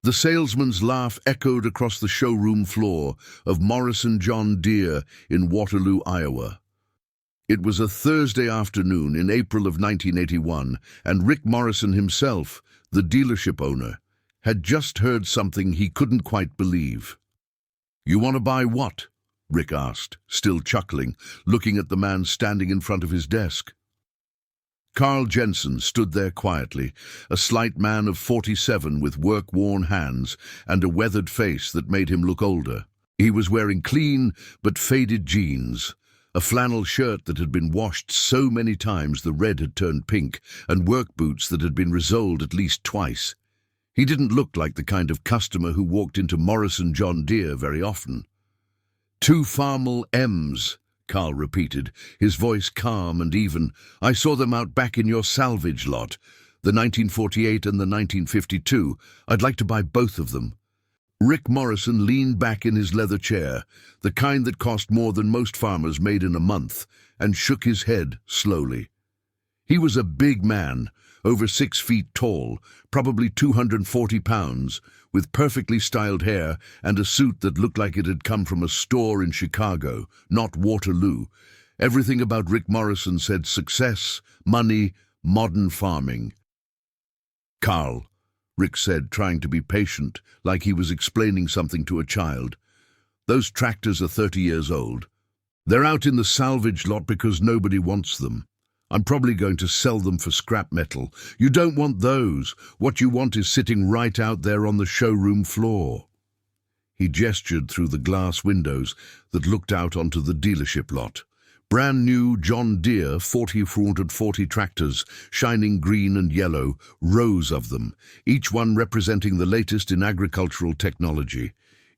The salesman's laugh echoed across the showroom floor of Morrison John Deere in Waterloo, Iowa. It was a Thursday afternoon in April of 1981, and Rick Morrison himself, the dealership owner, had just heard something he couldn't quite believe. "You want to buy what?" Rick asked, still chuckling, looking at the man standing in front of his desk. Carl Jensen stood there quietly, a slight man of 47 with work-worn hands and a weathered face that made him look older. He was wearing clean but faded jeans, a flannel shirt that had been washed so many times the red had turned pink, and work boots that had been resoled at least twice. He didn't look like the kind of customer who walked into Morrison John Deere very often. "Two Farmall M's," Carl repeated, his voice calm and even. "I saw them out back in your salvage lot, the 1948 and the 1952. I'd like to buy both of them." Rick Morrison leaned back in his leather chair, the kind that cost more than most farmers made in a month, and shook his head slowly. He was a big man, over 6 feet tall, probably 240 pounds, with perfectly styled hair and a suit that looked like it had come from a store in Chicago, not Waterloo. Everything about Rick Morrison said success, money, modern farming. "Carl," Rick said, trying to be patient, like he was explaining something to a child, "those tractors are 30 years old. They're out in the salvage lot because nobody wants them. I'm probably going to sell them for scrap metal. You don't want those. What you want is sitting right out there on the showroom floor." He gestured through the glass windows that looked out onto the dealership lot. Brand new John Deere 440 tractors, shining green and yellow, rows of them, each one representing the latest in agricultural technology.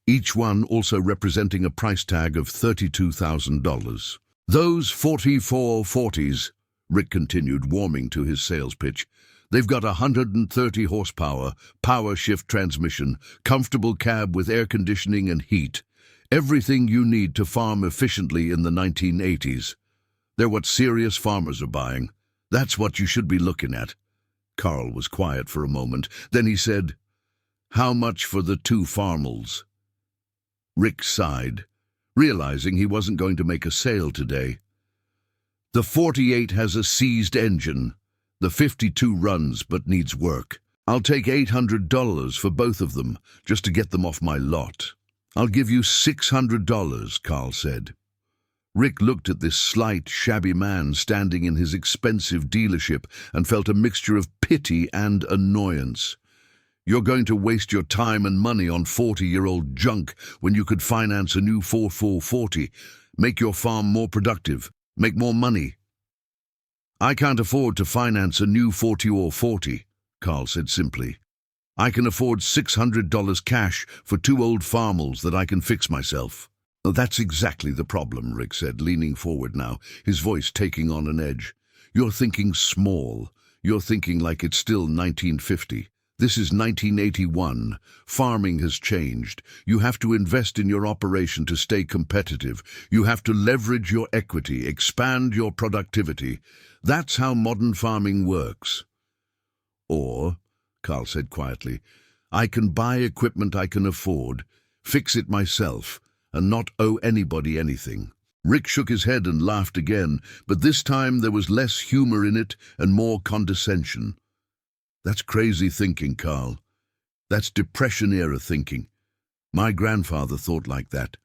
Each one also representing a price tag of $32,000. "Those 4440s," Rick continued, warming to his sales pitch. "They've got 130 horsepower, power shift transmission, comfortable cab with air conditioning and heat. Everything you need to farm efficiently in the 1980s. They're what serious farmers are buying. That's what you should be looking at." Carl was quiet for a moment. Then he said, "How much for the two Farmalls?" Rick sighed, realizing he wasn't going to make a sale today. "The 48 has a seized engine. The 52 runs but needs work. I'll take $800 for both of them, just to get them off my lot." "I'll give you $600, Carl said. Rick looked at this slight, shabby man standing in his expensive dealership and felt a mixture of pity and annoyance. "You're going to waste your time and money on 40-year-old junk when you could finance a new 4440, make your farm more productive, make more money." "I can't afford to finance a new 40 Carl said simply. "I can afford $600 cash for two old Farmalls that I can fix myself." "That's exactly the problem," Rick said, leaning forward now, his voice taking on an edge. "You're thinking small. You're thinking like it's still 1950. This is 1981. Farming has changed. You have to invest in your operation to stay competitive. You have to leverage your equity, expand your productivity. That's how modern farming works." "Or," Carl said quietly, "I can buy equipment I can afford, fix it myself, and not owe anybody anything." Rick shook his head and laughed again, but this time there was less humor in it and more condescension. "That's crazy thinking, Carl. That's Depression-era thinking. My grandfather thought like that.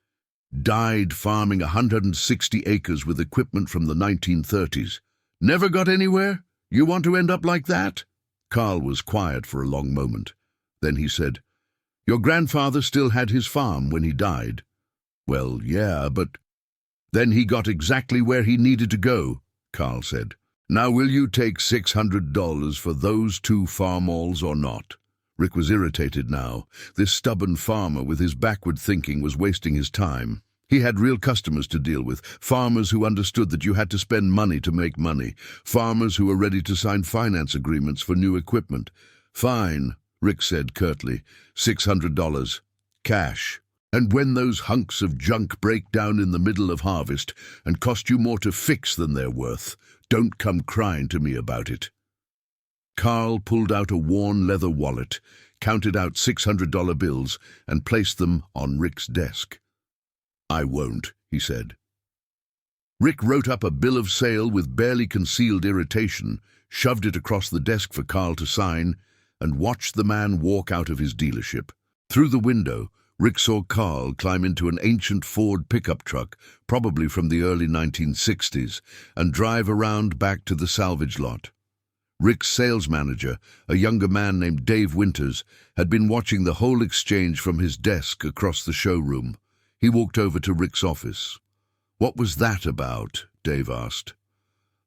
Died farming 160 acres with equipment from the 1930s. Never got anywhere? You want to end up like that?" Carl was quiet for a long moment. Then he said, "Your grandfather still had his farm when he died." "Well, yeah, but—" "Then he got exactly where he needed to go," Carl said. "Now will you take $600 for those two Farmalls or not?" Rick was irritated now. This stubborn farmer with his backward thinking was wasting his time. He had real customers to deal with, farmers who understood that you had to spend money to make money, farmers who were ready to sign finance agreements for new equipment. "Fine," Rick said curtly, $600. Cash. And when those hunks of junk break down in the middle of harvest and cost you more to fix than they're worth, don't come crying to me about it." Carl pulled out a worn leather wallet, counted out $600 bills, and placed them on Rick's desk. "I won't," he said. Rick wrote up a bill of sale with barely concealed irritation, shoved it across the desk for Carl to sign, and watched the man walk out of his dealership. Through the window, Rick saw Carl climb into an ancient Ford pickup truck, probably from the early 1960s, and drive around back to the salvage lot. Rick's sales manager, a younger man named Dave Winters, had been watching the whole exchange from his desk across the showroom. He walked over to Rick's office. "What was that about?" Dave asked.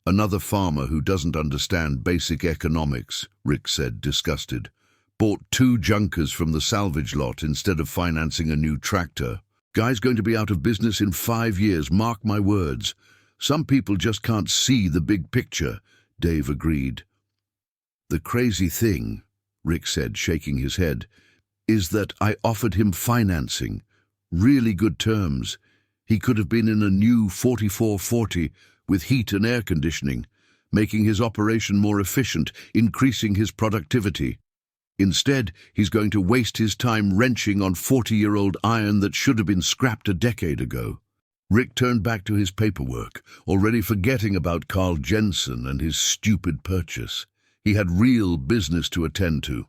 "Another farmer who doesn't understand basic economics," Rick said, disgusted. "Bought 2 junkers from the salvage lot instead of financing a new tractor. Guy's going to be out of business in 5 years, mark my words. Some people just can't see the big picture," Dave agreed. "The crazy thing," Rick said, shaking his head, "is that I offered him financing. Really good terms. He could have been in a new 4440 with heat and air conditioning, making his operation more efficient, increasing his productivity. Instead, he's going to waste his time wrenching on 40-year-old iron that should have been scrapped a decade ago." Rick turned back to his paperwork, already forgetting about Carl Jensen and his stupid purchase. He had real business to attend to.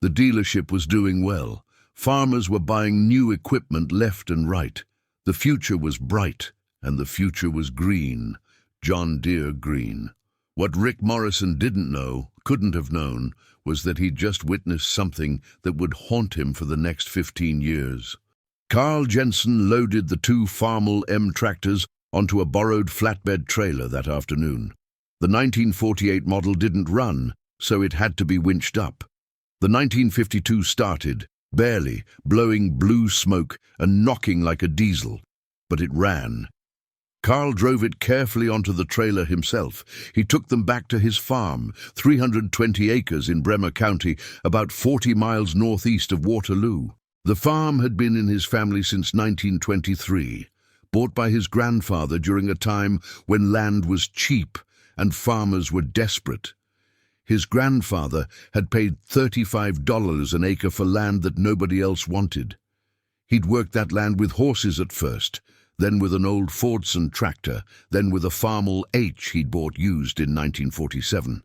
The dealership was doing well. Farmers were buying new equipment left and right. The future was bright, and the future was green. John Deere green. What Rick Morrison didn't know, couldn't have known, was that he'd just witnessed something that would haunt him for the next 15 years. Carl Jensen loaded the 2 Farmall M tractors onto a borrowed flatbed trailer that afternoon. The 1948 model didn't run, so it had to be winched up. The 1952 started, barely, blowing blue smoke and knocking like a diesel, but it ran. Carl drove it carefully onto the trailer himself. He took them back to his farm, 320 acres in Bremer County, about 40 miles northeast of Waterloo. The farm had been in his family since 1923, bought by his grandfather during a time when land was cheap and farmers were desperate. His grandfather had paid $35 an acre for land that nobody else wanted. He'd worked that land with horses at first, then with an old Fordson tractor, then with a Farmall H he'd bought used in 1947.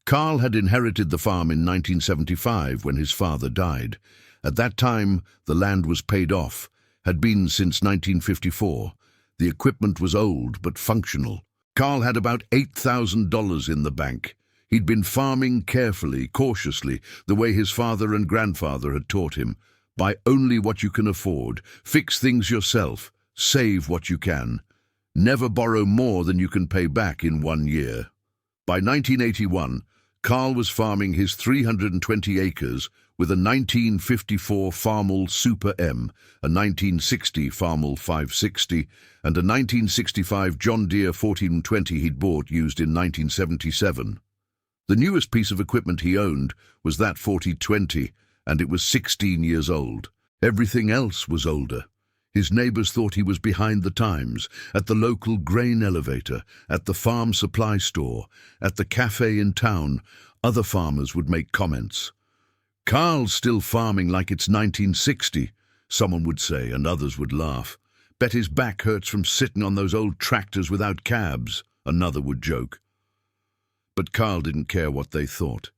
Carl had inherited the farm in 1975 when his father died. At that time, the land was paid off, had been since 1954. The equipment was old but functional. Carl had about $8,000 in the bank. He'd been farming carefully, cautiously, the way his father and grandfather had taught him. Buy only what you can afford, fix things yourself, save what you can. Never borrow more than you can pay back in 1 year. By 1981, Carl was farming his 320 acres with a 1954 Farmall Super M, a 1960 Farmall 560, and a 1965 John Deere 1420 he'd bought used in 1977. The newest piece of equipment he owned was that 4020, and it was 16 years old. Everything else was older. His neighbors thought he was behind the times, at the local grain elevator, at the farm supply store, at the cafe in town. Other farmers would make comments. "Carl's still farming like it's 1960, someone would say, and others would laugh. "Bet his back hurts from sitting on those old tractors without cabs," another would joke. But Carl didn't care what they thought.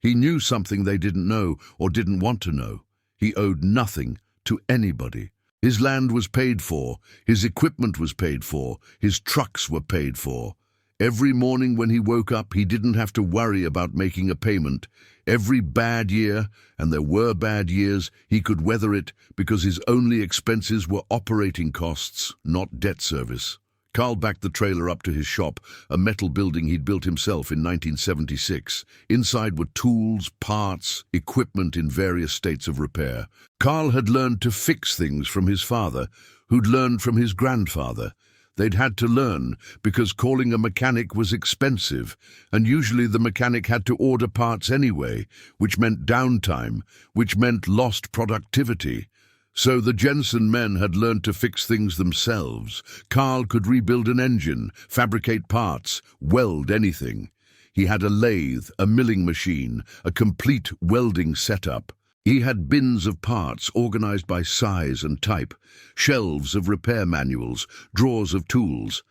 He knew something they didn't know or didn't want to know. He owed nothing to anybody. His land was paid for, his equipment was paid for, his trucks were paid for. Every morning when he woke up, he didn't have to worry about making a payment. Every bad year, and there were bad years, he could weather it because his only expenses were operating costs, not debt service. Carl backed the trailer up to his shop, a metal building he'd built himself in 1976. Inside were tools, parts, equipment in various states of repair. Carl had learned to fix things from his father, who'd learned from his grandfather. They'd had to learn because calling a mechanic was expensive, and usually the mechanic had to order parts anyway, which meant downtime, which meant lost productivity. So the Jensen men had learned to fix things themselves. Carl could rebuild an engine, fabricate parts, weld anything. He had a lathe, a milling machine, a complete welding setup. He had bins of parts organized by size and type, shelves of repair manuals, drawers of tools.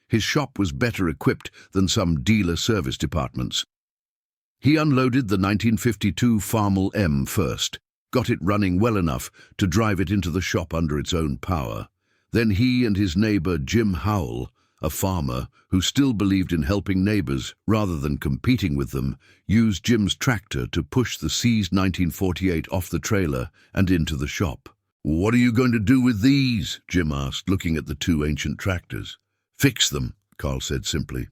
His shop was better equipped than some dealer service departments. He unloaded the 1952 Farmall M first, got it running well enough to drive it into the shop under its own power. Then he and his neighbor Jim Howell, a farmer who still believed in helping neighbors rather than competing with them, used Jim's tractor to push the seized 1948 off the trailer and into the shop. "What are you going to do with these?" Jim asked, looking at the two ancient tractors. "Fix them," Carl said simply.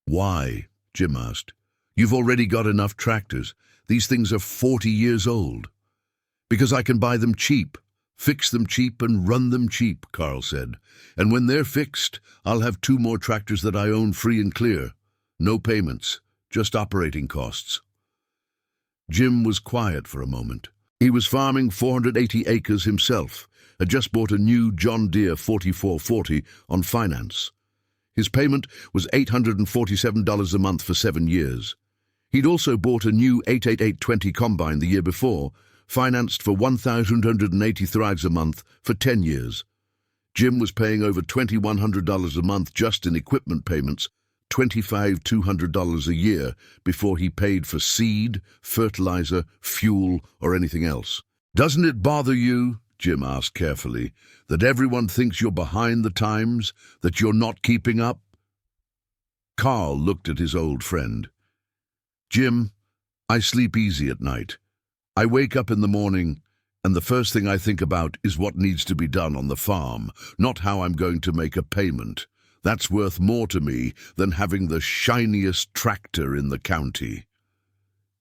"Why?" Jim asked. "You've already got enough tractors. These things are 40 years old." "Because I can buy them cheap. Fix them cheap and run them cheap," Carl said. "And when they're fixed, I'll have 2 more tractors that I own free and clear. No payments, just operating costs." Jim was quiet for a moment. He was farming 480 acres himself, had just bought a new John Deere 4440 on finance. His payment was $847 a month for 7 years. He'd also bought a new 88820 combine the year before, financed for $1,180 thrives a month for 10 years. Jim was paying over $2,100 a month just in equipment payments, $2,200 a year before he paid for seed, fertilizer, fuel, or anything else. "Doesn't it bother you," Jim asked carefully, "that everyone thinks you're behind the times, that you're not keeping up?" Carl looked at his old friend. "Jim, I sleep easy at night. I wake up in the morning, and the first thing I think about is what needs to be done on the farm, not how I'm going to make a payment. That's worth more to me than having the shiniest tractor in the county."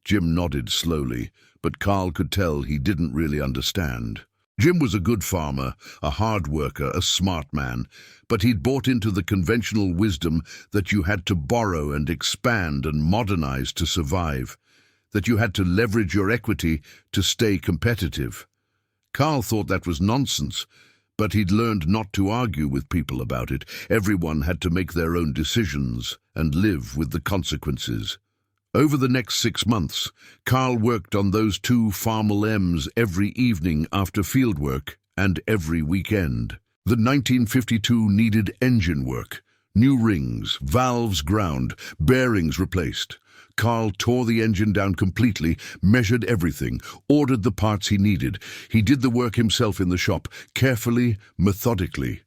Jim nodded slowly, but Carl could tell he didn't really understand. Jim was a good farmer, a hard worker, a smart man, but he'd bought into the conventional wisdom that you had to borrow and expand and modernize to survive, that you had to leverage your equity to stay competitive. Carl thought that was nonsense, but he'd learned not to argue with people about it. Everyone had to make their own decisions and live with the consequences. Over the next 6 months, Carl worked on those 2 Farmall M's every evening after field work and every weekend. The 1952 needed engine work, new rings, valves ground, bearings replaced. Carl tore the engine down completely, measured everything, ordered the parts he needed. He did the work himself in the shop, carefully, methodically.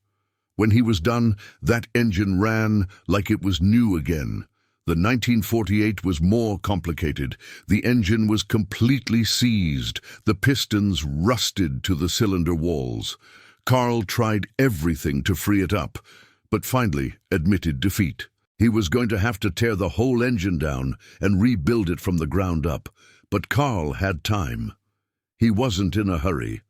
When he was done, that engine ran like it was new again. The 1948 was more complicated. The engine was completely seized, the pistons rusted to the cylinder walls. Carl tried everything to free it up, but finally admitted defeat. He was going to have to tear the whole engine down and rebuild it from the ground up, but Carl had time. He wasn't in a hurry.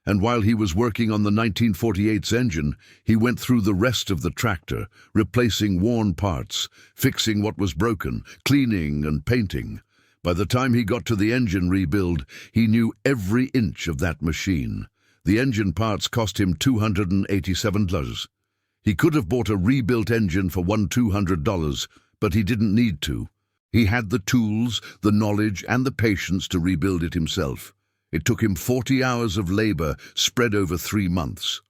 And while he was working on the 1948's engine, he went through the rest of the tractor, replacing worn parts, fixing what was broken, cleaning and painting. By the time he got to the engine rebuild, he knew every inch of that machine. The engine parts cost him $287. He could have bought a rebuilt engine for $200, but he didn't need to. He had the tools, the knowledge, and the patience to rebuild it himself. It took him 40 hours of labor spread over 3 months.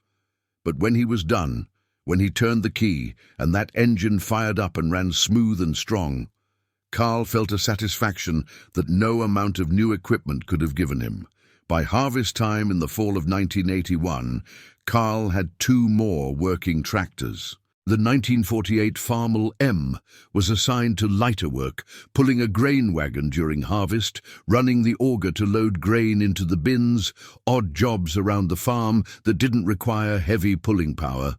But when he was done, when he turned the key and that engine fired up and ran smooth and strong, Carl felt a satisfaction that no amount of new equipment could have given him. By harvest time in the fall of 1981, Carl had 2 more working tractors. The 1948 Farmall M was assigned to lighter work, pulling a grain wagon during harvest, running the auger to load grain into the bins, odd jobs around the farm that didn't require heavy pulling power.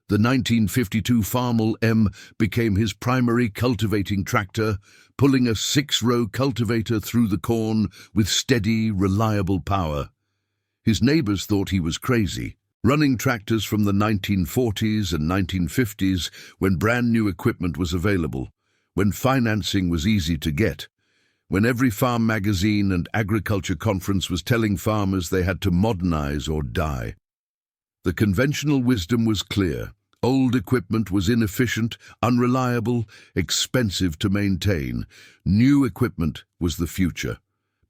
The 1952 Farmall M became his primary cultivating tractor, pulling a 6-row cultivator through the corn with steady, reliable power. His neighbors thought he was crazy. Running tractors from the 1940s and 1950s when brand new equipment was available, when financing was easy to get, when every farm magazine and agriculture conference was telling farmers they had to modernize or die. The conventional wisdom was clear. Old equipment was inefficient, unreliable, expensive to maintain. New equipment was the future.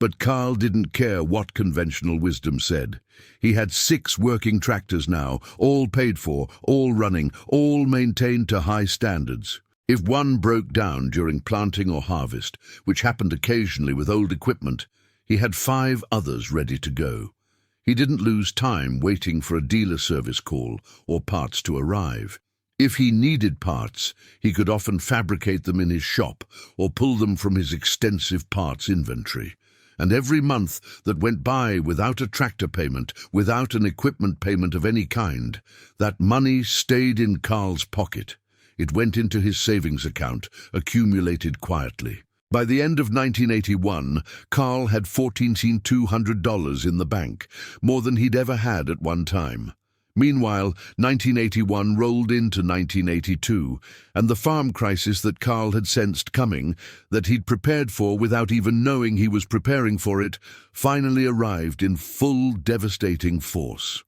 But Carl didn't care what conventional wisdom said. He had 6 working tractors now, all paid for, all running, all maintained to high standards. If one broke down during planting or harvest, which happened occasionally with old equipment, he had 5 others ready to go. He didn't lose time waiting for a dealer service call or parts to arrive. If he needed parts, he could often fabricate them in his shop or pull them from his extensive parts inventory. And every month that went by without a tractor payment, without an equipment payment of any kind, that money stayed in Carl's pocket. It went into his savings account, accumulated quietly. By the end of 1981, Carl had $14,200 in the bank, more than he'd ever had at one time. Meanwhile, 1981 rolled into 1982, and the farm crisis that Carl had sensed coming, that he'd prepared for without even knowing he was preparing for it, finally arrived in full devastating force.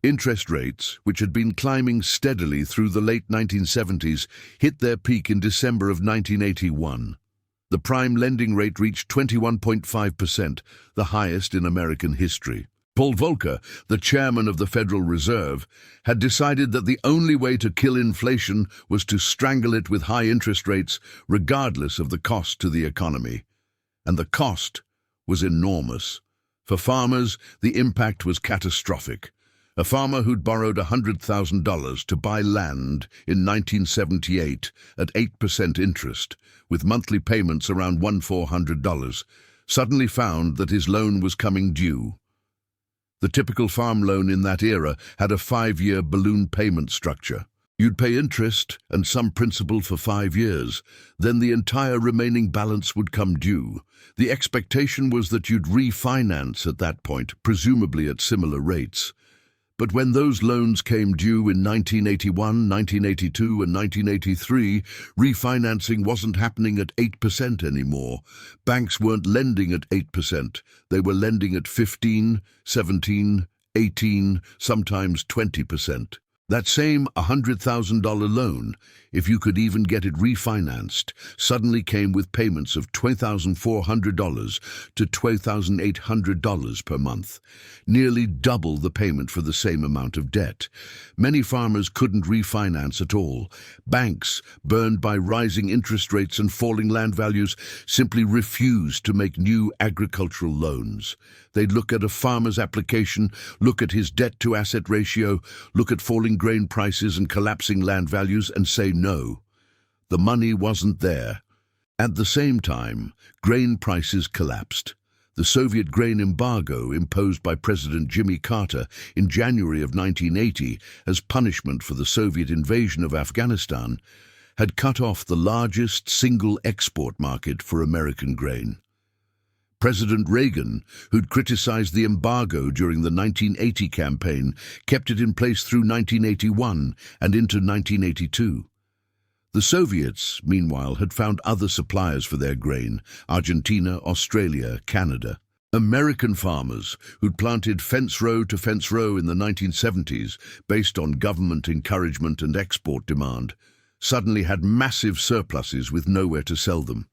Interest rates, which had been climbing steadily through the late 1970s, hit their peak in December of 1981. The prime lending rate reached 21.5%, the highest in American history. Paul Volcker, the chairman of the Federal Reserve, had decided that the only way to kill inflation was to strangle it with high interest rates, regardless of the cost to the economy. And the cost was enormous. For farmers, the impact was catastrophic. A farmer who'd borrowed $100,000 to buy land in 1978 at 8% interest, with monthly payments around $1,400, suddenly found that his loan was coming due. The typical farm loan in that era had a 5-year balloon payment structure. You'd pay interest and some principal for 5 years, then the entire remaining balance would come due. The expectation was that you'd refinance at that point, presumably at similar rates. But when those loans came due in 1981, 1982 and 1983, refinancing wasn't happening at 8% anymore. Banks weren't lending at 8%. They were lending at 15, 17, 18, sometimes 20%. That same $100,000 loan, if you could even get it refinanced, suddenly came with payments of $2,400 to $2,800 per month, nearly double the payment for the same amount of debt. Many farmers couldn't refinance at all. Banks, burned by rising interest rates and falling land values, simply refused to make new agricultural loans. They'd look at a farmer's application, look at his debt-to-asset ratio, look at falling grain prices and collapsing land values and say no. The money wasn't there. At the same time, grain prices collapsed. The Soviet grain embargo imposed by President Jimmy Carter in January of 1980 as punishment for the Soviet invasion of Afghanistan had cut off the largest single export market for American grain. President Reagan, who'd criticized the embargo during the 1980 campaign, kept it in place through 1981 and into 1982. The Soviets, meanwhile, had found other suppliers for their grain: Argentina, Australia, Canada. American farmers, who'd planted fence row to fence row in the 1970s based on government encouragement and export demand, suddenly had massive surpluses with nowhere to sell them.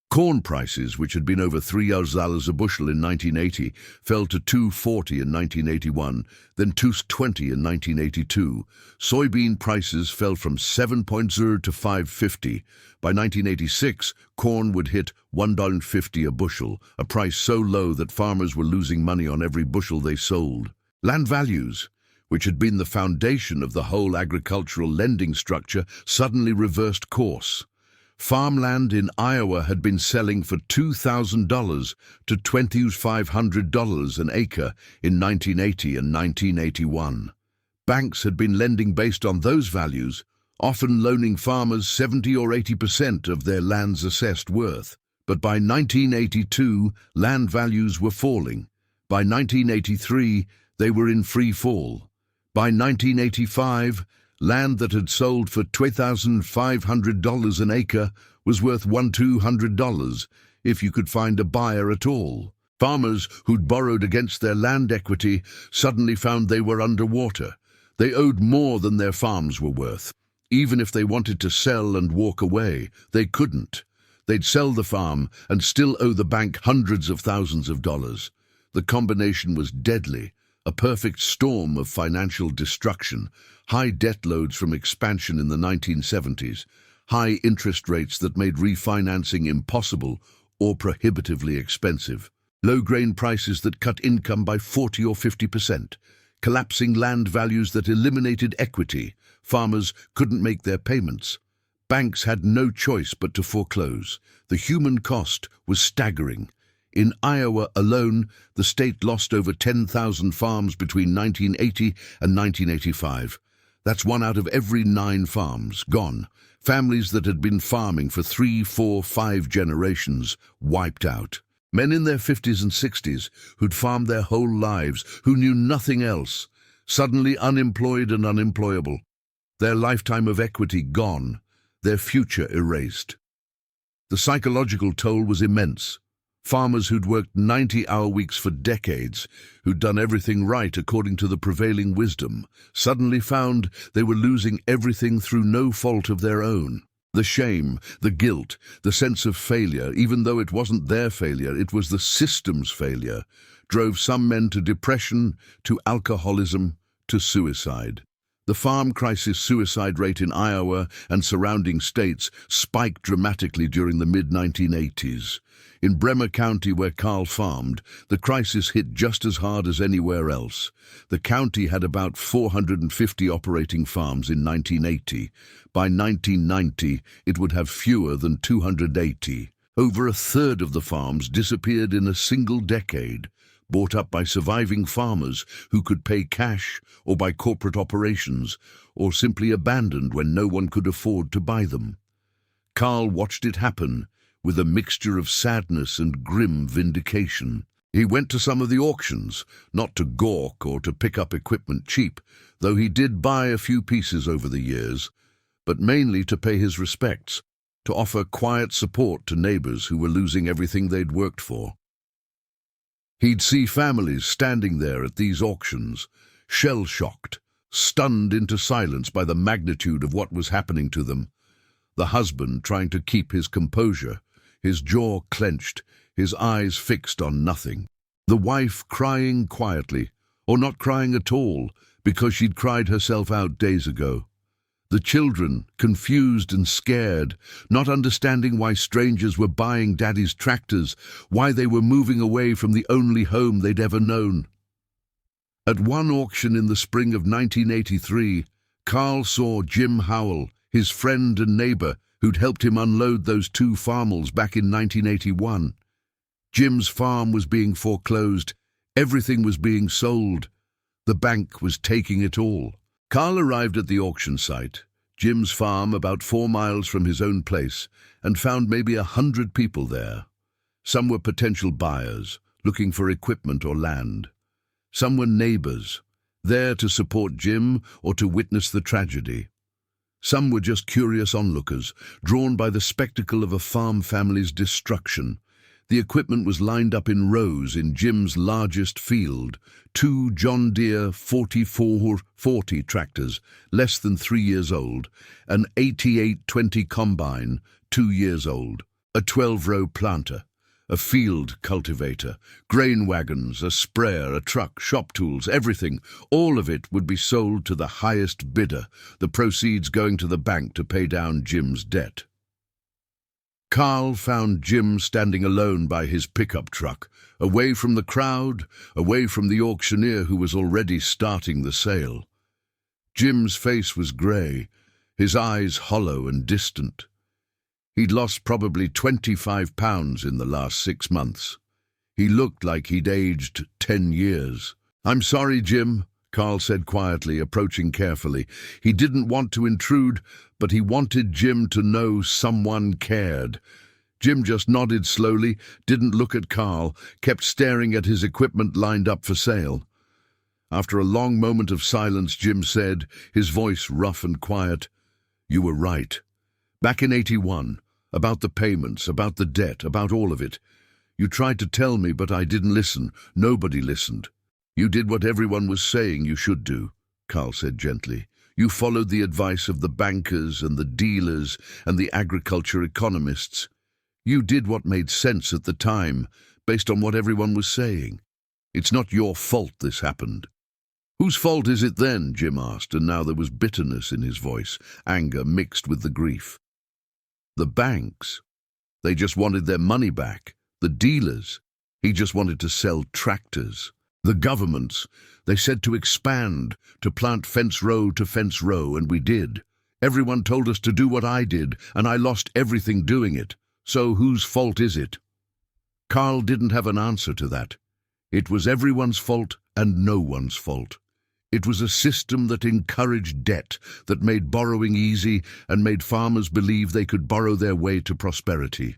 Corn prices, which had been over $3 a bushel in 1980, fell to $2.40 in 1981, then $2.20 in 1982. Soybean prices fell from $7.0 to $5.50. By 1986, corn would hit $1.50 a bushel, a price so low that farmers were losing money on every bushel they sold. Land values, which had been the foundation of the whole agricultural lending structure, suddenly reversed course. Farmland in Iowa had been selling for $2,000 to $2,500 an acre in 1980 and 1981. Banks had been lending based on those values, often loaning farmers 70 or 80% of their land's assessed worth. But by 1982, land values were falling. By 1983, they were in free fall. By 1985, land that had sold for $2,500 an acre was worth $1,200 if you could find a buyer at all. Farmers who'd borrowed against their land equity suddenly found they were underwater. They owed more than their farms were worth. Even if they wanted to sell and walk away, they couldn't. They'd sell the farm and still owe the bank hundreds of thousands of dollars. The combination was deadly, a perfect storm of financial destruction, high debt loads from expansion in the 1970s, high interest rates that made refinancing impossible or prohibitively expensive, low grain prices that cut income by 40 or 50%, collapsing land values that eliminated equity. Farmers couldn't make their payments. Banks had no choice but to foreclose. The human cost was staggering. In Iowa alone, the state lost over 10,000 farms between 1980 and 1985. That's 1 out of every 9 farms gone. Families that had been farming for 3, 4, 5 generations wiped out. Men in their 50s and 60s who'd farmed their whole lives, who knew nothing else, suddenly unemployed and unemployable. Their lifetime of equity gone, their future erased. The psychological toll was immense. Farmers who'd worked 90-hour weeks for decades, who'd done everything right according to the prevailing wisdom, suddenly found they were losing everything through no fault of their own. The shame, the guilt, the sense of failure, even though it wasn't their failure, it was the system's failure, drove some men to depression, to alcoholism, to suicide. The farm crisis suicide rate in Iowa and surrounding states spiked dramatically during the mid-1980s. In Bremer County, where Carl farmed, the crisis hit just as hard as anywhere else. The county had about 450 operating farms in 1980. By 1990, it would have fewer than 280. Over a third of the farms disappeared in a single decade, bought up by surviving farmers who could pay cash or by corporate operations, or simply abandoned when no one could afford to buy them. Carl watched it happen with a mixture of sadness and grim vindication. He went to some of the auctions, not to gawk or to pick up equipment cheap, though he did buy a few pieces over the years, but mainly to pay his respects, to offer quiet support to neighbors who were losing everything they'd worked for. He'd see families standing there at these auctions, shell-shocked, stunned into silence by the magnitude of what was happening to them. The husband trying to keep his composure, his jaw clenched, his eyes fixed on nothing. The wife crying quietly, or not crying at all, because she'd cried herself out days ago. The children, confused and scared, not understanding why strangers were buying Daddy's tractors, why they were moving away from the only home they'd ever known. At one auction in the spring of 1983, Carl saw Jim Howell, his friend and neighbor, who'd helped him unload those 2 Farmalls back in 1981. Jim's farm was being foreclosed. Everything was being sold. The bank was taking it all. Carl arrived at the auction site, Jim's farm about 4 miles from his own place, and found maybe 100 people there. Some were potential buyers, looking for equipment or land. Some were neighbors, there to support Jim or to witness the tragedy. Some were just curious onlookers, drawn by the spectacle of a farm family's destruction. The equipment was lined up in rows in Jim's largest field, 2 John Deere 4440 tractors, less than 3 years old, an 8820 combine, 2 years old, a 12-row planter, a field cultivator, grain wagons, a sprayer, a truck, shop tools, everything. All of it would be sold to the highest bidder, the proceeds going to the bank to pay down Jim's debt. Carl found Jim standing alone by his pickup truck, away from the crowd, away from the auctioneer who was already starting the sale. Jim's face was grey, his eyes hollow and distant. He'd lost probably 25 pounds in the last 6 months. He looked like he'd aged 10 years. "I'm sorry, Jim," Carl said quietly, approaching carefully. He didn't want to intrude, but he wanted Jim to know someone cared. Jim just nodded slowly, didn't look at Carl, kept staring at his equipment lined up for sale. After a long moment of silence, Jim said, his voice rough and quiet, "You were right. Back in 81, about the payments, about the debt, about all of it. You tried to tell me, but I didn't listen. Nobody listened. You did what everyone was saying you should do," Carl said gently. "You followed the advice of the bankers and the dealers and the agriculture economists. You did what made sense at the time, based on what everyone was saying. It's not your fault this happened." "Whose fault is it then?" Jim asked, and now there was bitterness in his voice, anger mixed with the grief. "The banks. They just wanted their money back. The dealers. He just wanted to sell tractors. The governments. They said to expand, to plant fence row to fence row, and we did. Everyone told us to do what I did, and I lost everything doing it. So whose fault is it?" Carl didn't have an answer to that. It was everyone's fault and no one's fault. It was a system that encouraged debt, that made borrowing easy and made farmers believe they could borrow their way to prosperity.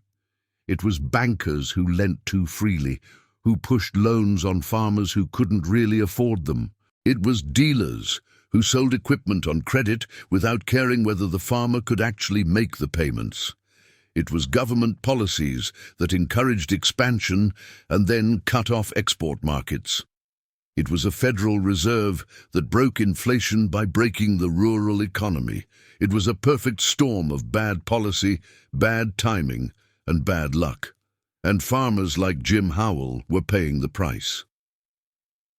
It was bankers who lent too freely, who pushed loans on farmers who couldn't really afford them. It was dealers who sold equipment on credit without caring whether the farmer could actually make the payments. It was government policies that encouraged expansion and then cut off export markets. It was a Federal Reserve that broke inflation by breaking the rural economy. It was a perfect storm of bad policy, bad timing, and bad luck. And farmers like Jim Howell were paying the price.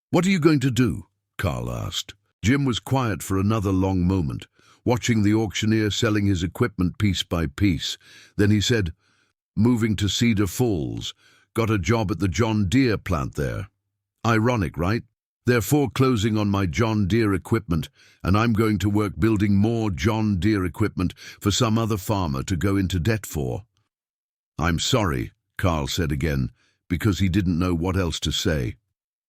"What are you going to do?" Carl asked. Jim was quiet for another long moment, watching the auctioneer selling his equipment piece by piece. Then he said, "Moving to Cedar Falls. Got a job at the John Deere plant there. Ironic, right? They're foreclosing on my John Deere equipment, and I'm going to work building more John Deere equipment for some other farmer to go into debt for." "I'm sorry," Carl said again, because he didn't know what else to say.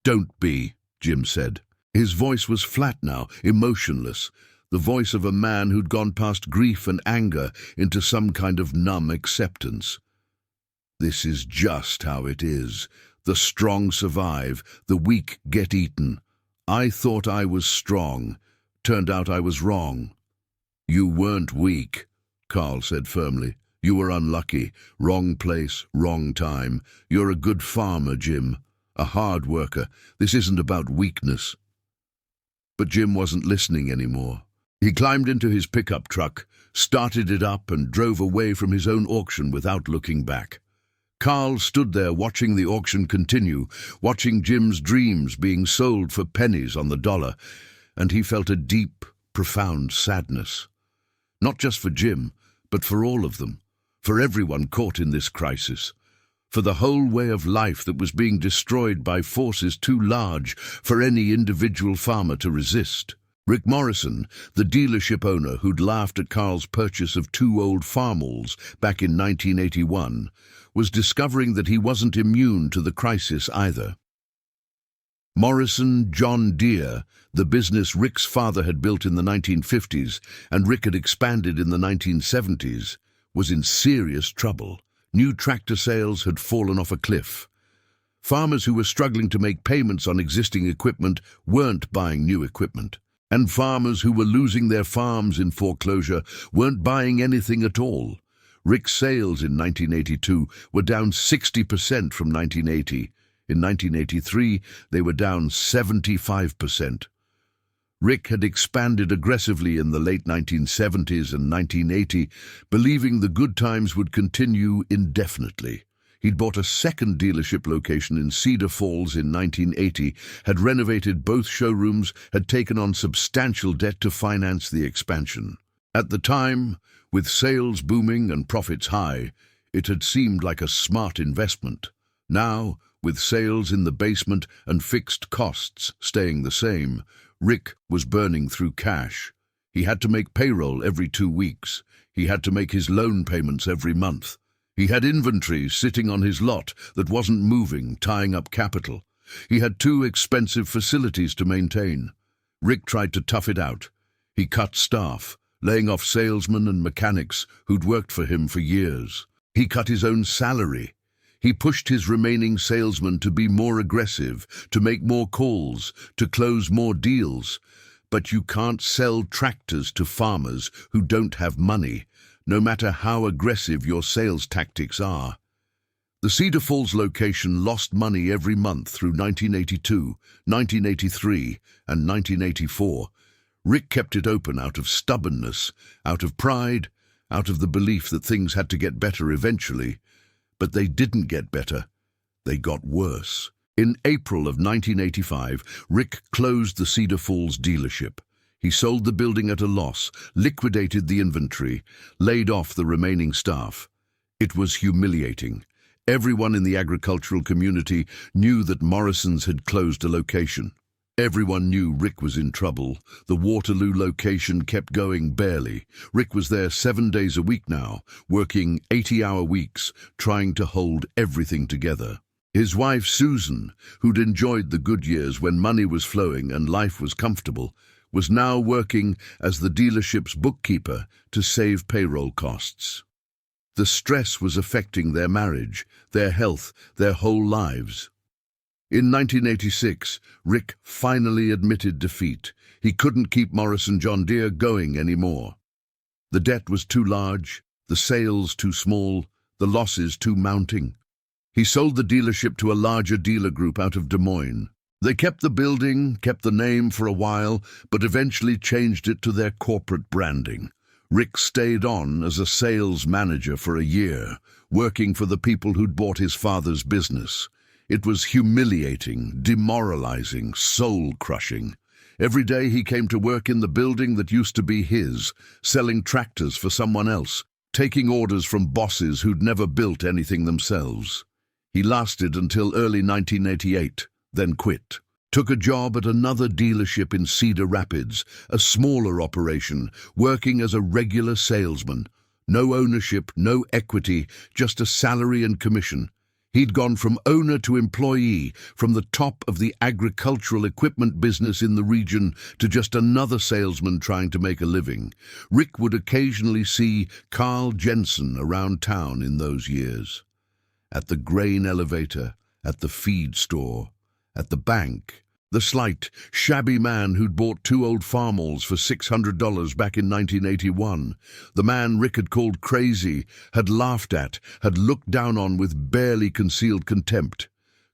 "Don't be," Jim said. His voice was flat now, emotionless, the voice of a man who'd gone past grief and anger into some kind of numb acceptance. "This is just how it is. The strong survive, the weak get eaten. I thought I was strong. Turned out I was wrong." "You weren't weak," Carl said firmly. "You were unlucky. Wrong place, wrong time. You're a good farmer, Jim. A hard worker. This isn't about weakness." But Jim wasn't listening anymore. He climbed into his pickup truck, started it up, and drove away from his own auction without looking back. Carl stood there watching the auction continue, watching Jim's dreams being sold for pennies on the dollar, and he felt a deep, profound sadness. Not just for Jim, but for all of them, for everyone caught in this crisis, for the whole way of life that was being destroyed by forces too large for any individual farmer to resist. Rick Morrison, the dealership owner who'd laughed at Carl's purchase of 2 old Farmalls back in 1981, was discovering that he wasn't immune to the crisis either. Morrison John Deere, the business Rick's father had built in the 1950s and Rick had expanded in the 1970s, was in serious trouble. New tractor sales had fallen off a cliff. Farmers who were struggling to make payments on existing equipment weren't buying new equipment. And farmers who were losing their farms in foreclosure weren't buying anything at all. Rick's sales in 1982 were down 60% from 1980. In 1983, they were down 75%. Rick had expanded aggressively in the late 1970s and 1980, believing the good times would continue indefinitely. He'd bought a second dealership location in Cedar Falls in 1980, had renovated both showrooms, had taken on substantial debt to finance the expansion. At the time, with sales booming and profits high, it had seemed like a smart investment. Now, with sales in the basement and fixed costs staying the same, Rick was burning through cash. He had to make payroll every 2 weeks. He had to make his loan payments every month. He had inventory sitting on his lot that wasn't moving, tying up capital. He had 2 expensive facilities to maintain. Rick tried to tough it out. He cut staff, laying off salesmen and mechanics who'd worked for him for years. He cut his own salary. He pushed his remaining salesmen to be more aggressive, to make more calls, to close more deals. But you can't sell tractors to farmers who don't have money, no matter how aggressive your sales tactics are. The Cedar Falls location lost money every month through 1982, 1983, and 1984. Rick kept it open out of stubbornness, out of pride, out of the belief that things had to get better eventually. But they didn't get better. They got worse. In April of 1985, Rick closed the Cedar Falls dealership. He sold the building at a loss, liquidated the inventory, laid off the remaining staff. It was humiliating. Everyone in the agricultural community knew that Morrison's had closed a location. Everyone knew Rick was in trouble. The Waterloo location kept going barely. Rick was there 7 days a week now, working 80-hour weeks, trying to hold everything together. His wife, Susan, who'd enjoyed the good years when money was flowing and life was comfortable, was now working as the dealership's bookkeeper to save payroll costs. The stress was affecting their marriage, their health, their whole lives. In 1986, Rick finally admitted defeat. He couldn't keep Morrison John Deere going anymore. The debt was too large, the sales too small, the losses too mounting. He sold the dealership to a larger dealer group out of Des Moines. They kept the building, kept the name for a while, but eventually changed it to their corporate branding. Rick stayed on as a sales manager for a year, working for the people who'd bought his father's business. It was humiliating, demoralizing, soul-crushing. Every day he came to work in the building that used to be his, selling tractors for someone else, taking orders from bosses who'd never built anything themselves. He lasted until early 1988, then quit. Took a job at another dealership in Cedar Rapids, a smaller operation, working as a regular salesman. No ownership, no equity, just a salary and commission. He'd gone from owner to employee, from the top of the agricultural equipment business in the region to just another salesman trying to make a living. Rick would occasionally see Carl Jensen around town in those years. At the grain elevator, at the feed store, at the bank. The slight, shabby man who'd bought 2 old Farmalls for $600 back in 1981. The man Rick had called crazy, had laughed at, had looked down on with barely concealed contempt.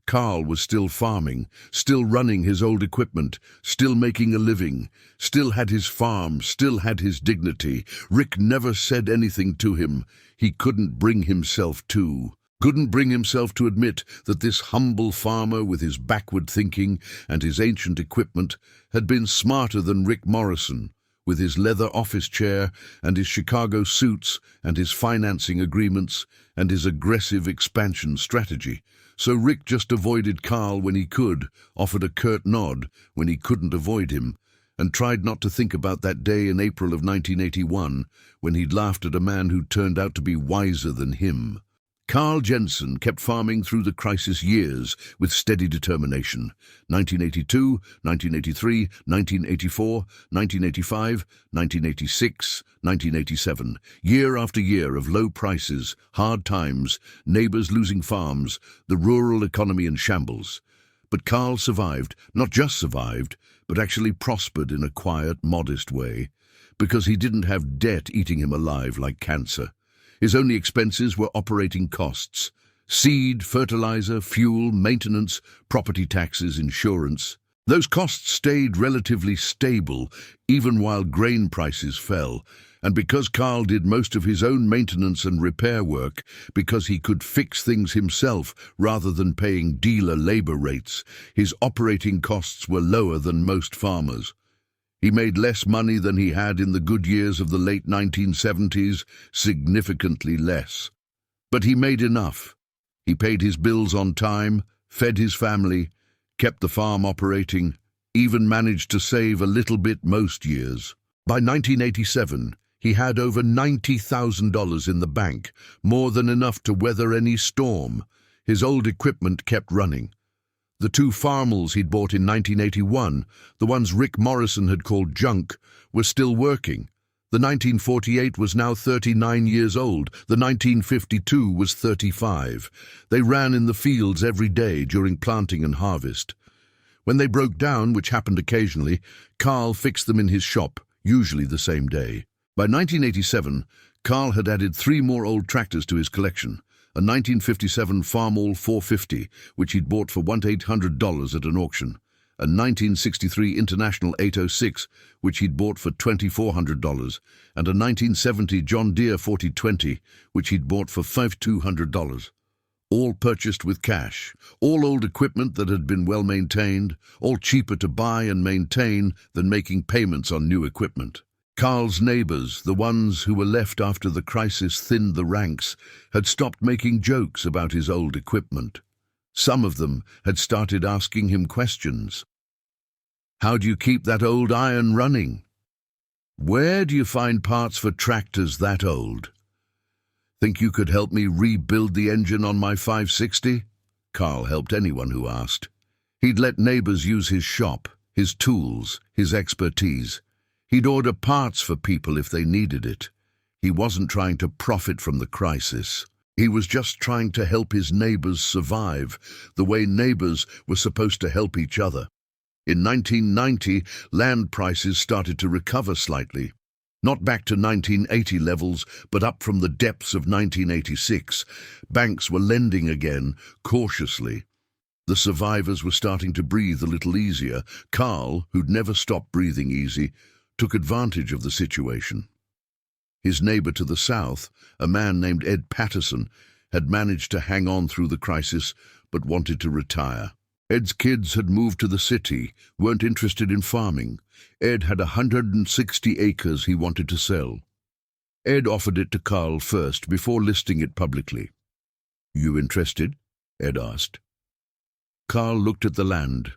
Carl was still farming, still running his old equipment, still making a living, still had his farm, still had his dignity. Rick never said anything to him. He couldn't bring himself to. Couldn't bring himself to admit that this humble farmer with his backward thinking and his ancient equipment had been smarter than Rick Morrison, with his leather office chair and his Chicago suits and his financing agreements and his aggressive expansion strategy. So Rick just avoided Carl when he could, offered a curt nod when he couldn't avoid him, and tried not to think about that day in April of 1981 when he'd laughed at a man who turned out to be wiser than him. Carl Jensen kept farming through the crisis years with steady determination. 1982, 1983, 1984, 1985, 1986, 1987. Year after year of low prices, hard times, neighbors losing farms, the rural economy in shambles. But Carl survived, not just survived, but actually prospered in a quiet, modest way, because he didn't have debt eating him alive like cancer. His only expenses were operating costs: seed, fertilizer, fuel, maintenance, property taxes, insurance. Those costs stayed relatively stable even while grain prices fell, and because Carl did most of his own maintenance and repair work, because he could fix things himself rather than paying dealer labor rates, his operating costs were lower than most farmers. He made less money than he had in the good years of the late 1970s, significantly less. But he made enough. He paid his bills on time, fed his family, kept the farm operating, even managed to save a little bit most years. By 1987, he had over $90,000 in the bank, more than enough to weather any storm. His old equipment kept running. The 2 Farmalls he'd bought in 1981, the ones Rick Morrison had called junk, were still working. The 1948 was now 39 years old. The 1952 was 35. They ran in the fields every day during planting and harvest. When they broke down, which happened occasionally, Carl fixed them in his shop, usually the same day. By 1987, Carl had added 3 more old tractors to his collection. A 1957 Farmall 450, which he'd bought for $1,800 at an auction. A 1963 International 806, which he'd bought for $2,400. And a 1970 John Deere 4020, which he'd bought for $5,200. all purchased with cash, all old equipment that had been well maintained, all cheaper to buy and maintain than making payments on new equipment. Carl's neighbors, the ones who were left after the crisis thinned the ranks, had stopped making jokes about his old equipment. Some of them had started asking him questions. How do you keep that old iron running? Where do you find parts for tractors that old? Think you could help me rebuild the engine on my 560? Carl helped anyone who asked. He'd let neighbors use his shop, his tools, his expertise. He'd order parts for people if they needed it. He wasn't trying to profit from the crisis. He was just trying to help his neighbors survive, the way neighbors were supposed to help each other. In 1990, land prices started to recover slightly. Not back to 1980 levels, but up from the depths of 1986. Banks were lending again, cautiously. The survivors were starting to breathe a little easier. Carl, who'd never stopped breathing easy, took advantage of the situation. His neighbor to the south, a man named Ed Patterson, had managed to hang on through the crisis, but wanted to retire. Ed's kids had moved to the city, weren't interested in farming. Ed had 160 acres he wanted to sell. Ed offered it to Carl first before listing it publicly. You interested? Ed asked. Carl looked at the land.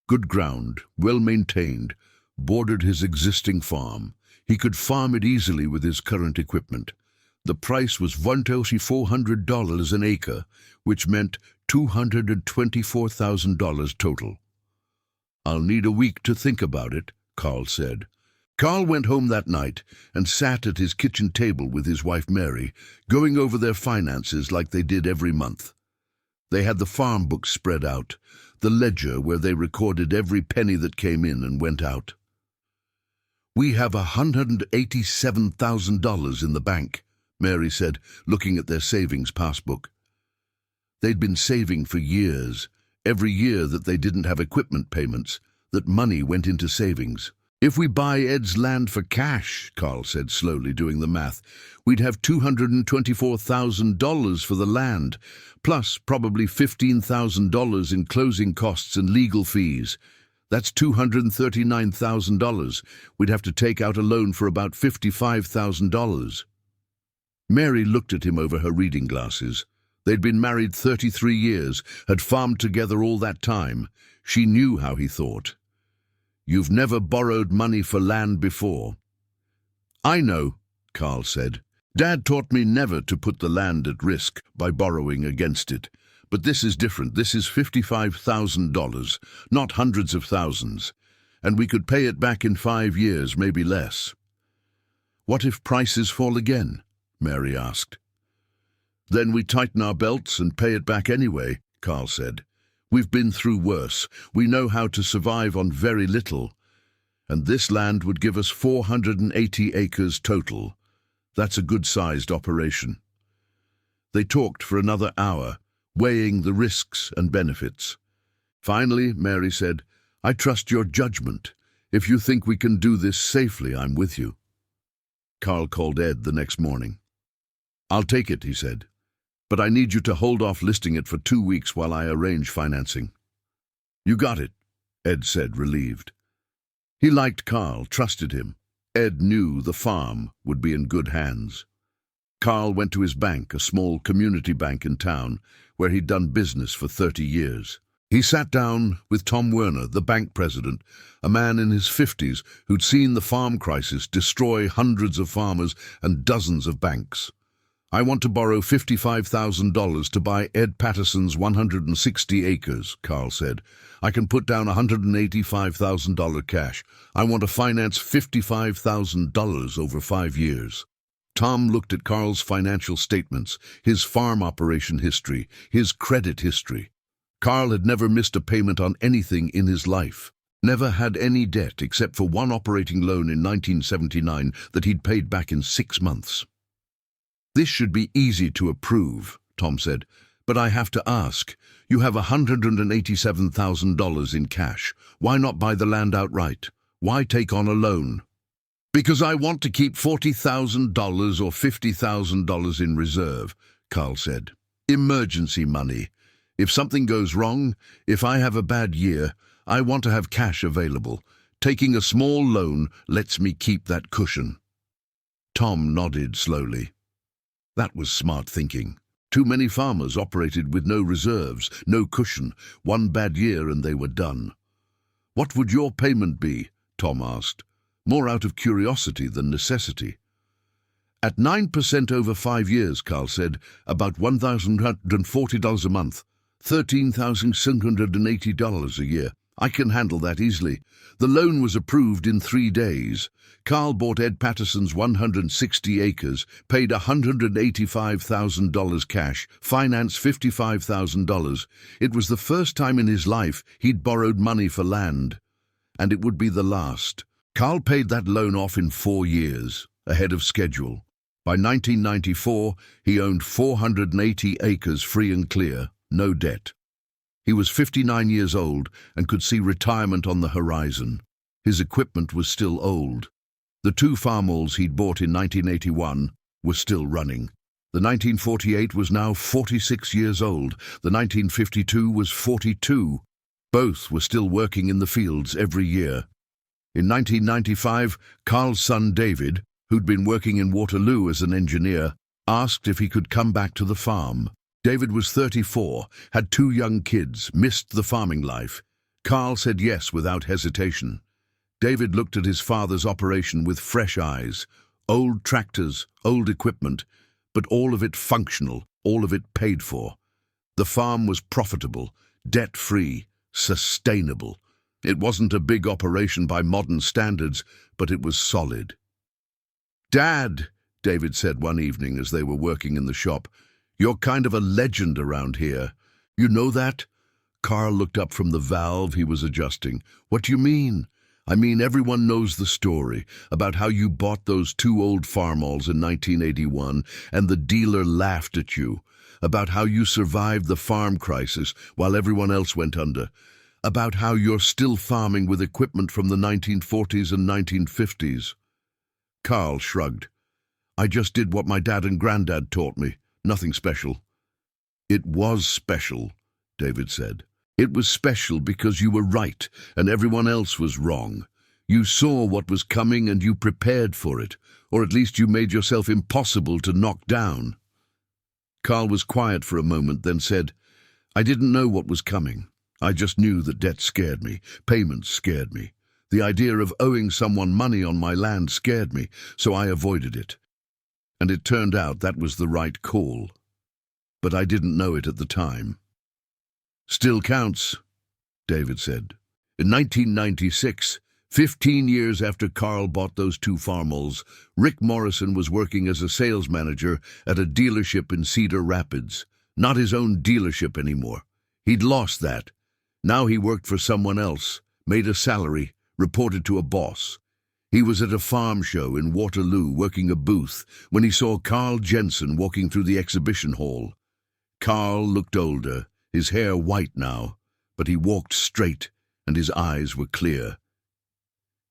Good ground, well maintained, bordered his existing farm. He could farm it easily with his current equipment. The price was $1,400 an acre, which meant $224,000 total. I'll need a week to think about it, Carl said. Carl went home that night and sat at his kitchen table with his wife Mary, going over their finances like they did every month. They had the farm books spread out, the ledger where they recorded every penny that came in and went out. We have $187,000 in the bank, Mary said, looking at their savings passbook. They'd been saving for years. Every year that they didn't have equipment payments, that money went into savings. If we buy Ed's land for cash, Carl said slowly, doing the math, we'd have $224,000 for the land, plus probably $15,000 in closing costs and legal fees. That's $239,000. We'd have to take out a loan for about $55,000. Mary looked at him over her reading glasses. They'd been married 33 years, had farmed together all that time. She knew how he thought. You've never borrowed money for land before. I know, Carl said. Dad taught me never to put the land at risk by borrowing against it. But this is different. This is $55,000, not hundreds of thousands. And we could pay it back in 5 years, maybe less. What if prices fall again? Mary asked. Then we tighten our belts and pay it back anyway, Carl said. We've been through worse. We know how to survive on very little. And this land would give us 480 acres total. That's a good-sized operation. They talked for another hour, weighing the risks and benefits. Finally, Mary said, I trust your judgment. If you think we can do this safely, I'm with you. Carl called Ed the next morning. I'll take it, he said. But I need you to hold off listing it for 2 weeks while I arrange financing. You got it, Ed said, relieved. He liked Carl, trusted him. Ed knew the farm would be in good hands. Carl went to his bank, a small community bank in town, where he'd done business for 30 years. He sat down with Tom Werner, the bank president, a man in his 50s who'd seen the farm crisis destroy hundreds of farmers and dozens of banks. I want to borrow $55,000 to buy Ed Patterson's 160 acres, Carl said. I can put down $185,000 cash. I want to finance $55,000 over 5 years. Tom looked at Carl's financial statements, his farm operation history, his credit history. Carl had never missed a payment on anything in his life. Never had any debt except for one operating loan in 1979 that he'd paid back in 6 months. This should be easy to approve, Tom said, but I have to ask. You have $187,000 in cash. Why not buy the land outright? Why take on a loan? Because I want to keep $40,000 or $50,000 in reserve, Carl said. Emergency money. If something goes wrong, if I have a bad year, I want to have cash available. Taking a small loan lets me keep that cushion. Tom nodded slowly. That was smart thinking. Too many farmers operated with no reserves, no cushion. One bad year and they were done. What would your payment be? Tom asked, more out of curiosity than necessity. At 9% over 5 years, Carl said, about $1,140 a month, $13,680 a year. I can handle that easily. The loan was approved in 3 days. Carl bought Ed Patterson's 160 acres, paid $185,000 cash, financed $55,000. It was the first time in his life he'd borrowed money for land. And it would be the last. Carl paid that loan off in 4 years, ahead of schedule. By 1994, he owned 480 acres free and clear, no debt. He was 59 years old and could see retirement on the horizon. His equipment was still old. The 2 Farmalls he'd bought in 1981 were still running. The 1948 was now 46 years old. The 1952 was 42. Both were still working in the fields every year. In 1995, Carl's son David, who'd been working in Waterloo as an engineer, asked if he could come back to the farm. David was 34, had 2 young kids, missed the farming life. Carl said yes without hesitation. David looked at his father's operation with fresh eyes. Old tractors, old equipment, but all of it functional, all of it paid for. The farm was profitable, debt-free, sustainable. It wasn't a big operation by modern standards, but it was solid. "Dad," David said one evening as they were working in the shop, "you're kind of a legend around here. You know that?" Carl looked up from the valve he was adjusting. "What do you mean?" "I mean, everyone knows the story about how you bought those 2 old Farmalls in 1981 and the dealer laughed at you, about how you survived the farm crisis while everyone else went under, about how you're still farming with equipment from the 1940s and 1950s. Carl shrugged. "I just did what my dad and granddad taught me. Nothing special." "It was special," David said. "It was special because you were right and everyone else was wrong. You saw what was coming and you prepared for it, or at least you made yourself impossible to knock down." Carl was quiet for a moment, then said, "I didn't know what was coming. I just knew that debt scared me, payments scared me. The idea of owing someone money on my land scared me, so I avoided it. And it turned out that was the right call. But I didn't know it at the time." "Still counts," David said. In 1996, 15 years after Carl bought those 2 Farmalls, Rick Morrison was working as a sales manager at a dealership in Cedar Rapids. Not his own dealership anymore. He'd lost that. Now he worked for someone else, made a salary, reported to a boss. He was at a farm show in Waterloo working a booth when he saw Carl Jensen walking through the exhibition hall. Carl looked older, his hair white now, but he walked straight and his eyes were clear.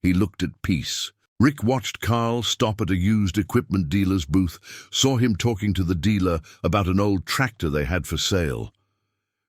He looked at peace. Rick watched Carl stop at a used equipment dealer's booth, saw him talking to the dealer about an old tractor they had for sale.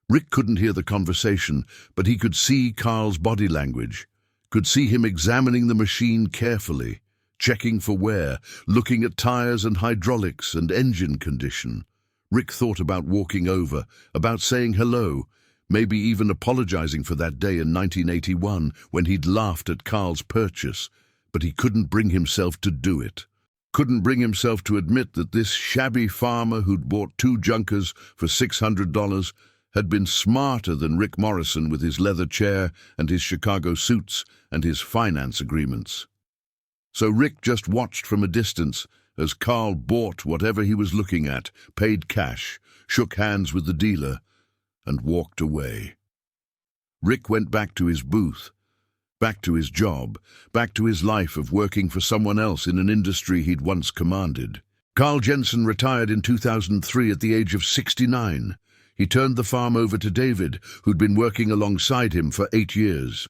Rick couldn't hear the conversation, but he could see Carl's body language, could see him examining the machine carefully, checking for wear, looking at tires and hydraulics and engine condition. Rick thought about walking over, about saying hello, maybe even apologizing for that day in 1981 when he'd laughed at Carl's purchase, but he couldn't bring himself to do it. Couldn't bring himself to admit that this shabby farmer who'd bought 2 junkers for $600 had been smarter than Rick Morrison with his leather chair and his Chicago suits and his finance agreements. So Rick just watched from a distance as Carl bought whatever he was looking at, paid cash, shook hands with the dealer, and walked away. Rick went back to his booth, back to his job, back to his life of working for someone else in an industry he'd once commanded. Carl Jensen retired in 2003 at the age of 69. He turned the farm over to David, who'd been working alongside him for 8 years.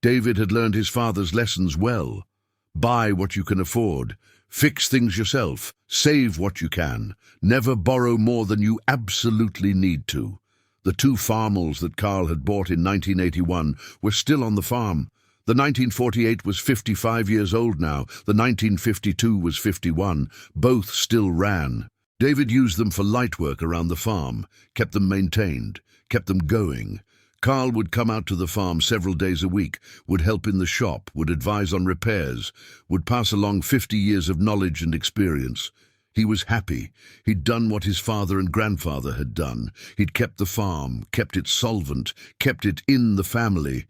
David had learned his father's lessons well. Buy what you can afford. Fix things yourself. Save what you can. Never borrow more than you absolutely need to. The two Farmalls that Carl had bought in 1981 were still on the farm. The 1948 was 55 years old now. The 1952 was 51. Both still ran. David used them for light work around the farm, kept them maintained, kept them going. Carl would come out to the farm several days a week, would help in the shop, would advise on repairs, would pass along 50 years of knowledge and experience. He was happy. He'd done what his father and grandfather had done. He'd kept the farm, kept it solvent, kept it in the family,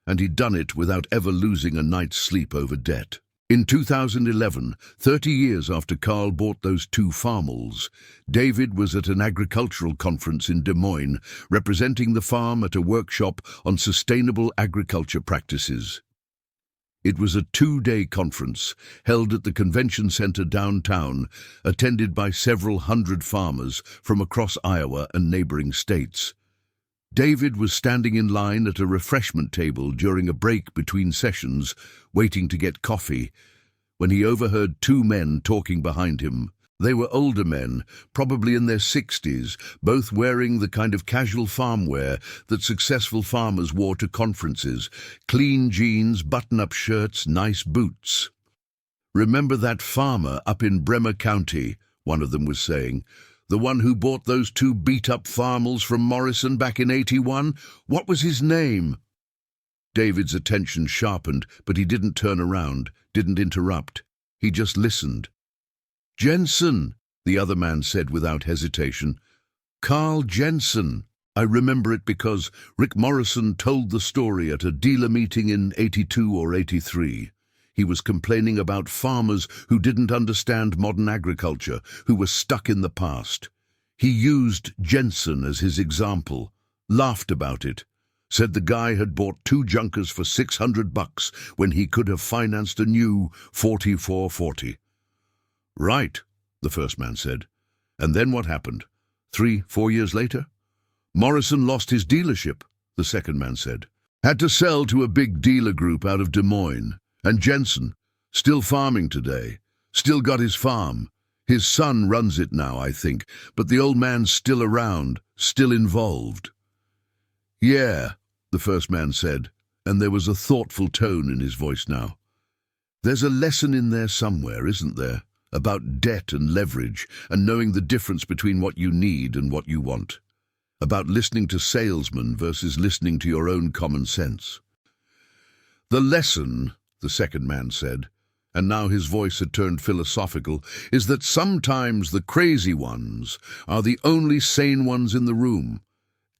and he'd done it without ever losing a night's sleep over debt. In 2011, 30 years after Carl bought those two Farmalls, David was at an agricultural conference in Des Moines, representing the farm at a workshop on sustainable agriculture practices. It was a 2-day conference held at the convention center downtown, attended by several hundred farmers from across Iowa and neighboring states. David was standing in line at a refreshment table during a break between sessions, waiting to get coffee, when he overheard two men talking behind him. They were older men, probably in their 60s, both wearing the kind of casual farm wear that successful farmers wore to conferences: clean jeans, button-up shirts, nice boots. "Remember that farmer up in Bremer County," one of them was saying. "The one who bought those two beat-up Farmalls from Morrison back in 81? What was his name?" David's attention sharpened, but he didn't turn around, didn't interrupt. He just listened. "Jensen," the other man said without hesitation. "Carl Jensen. I remember it because Rick Morrison told the story at a dealer meeting in 82 or 83. He was complaining about farmers who didn't understand modern agriculture, who were stuck in the past. He used Jensen as his example, laughed about it, said the guy had bought two junkers for $600 when he could have financed a new 4440. "Right," the first man said. "And then what happened? 3-4 years later?" "Morrison lost his dealership," the second man said. "Had to sell to a big dealer group out of Des Moines. And Jensen, still farming today, still got his farm. His son runs it now, I think, but the old man's still around, still involved." "Yeah," the first man said, and there was a thoughtful tone in his voice now. "There's a lesson in there somewhere, isn't there, about debt and leverage, and knowing the difference between what you need and what you want. About listening to salesmen versus listening to your own common sense." "The lesson," the second man said, and now his voice had turned philosophical, "is that sometimes the crazy ones are the only sane ones in the room.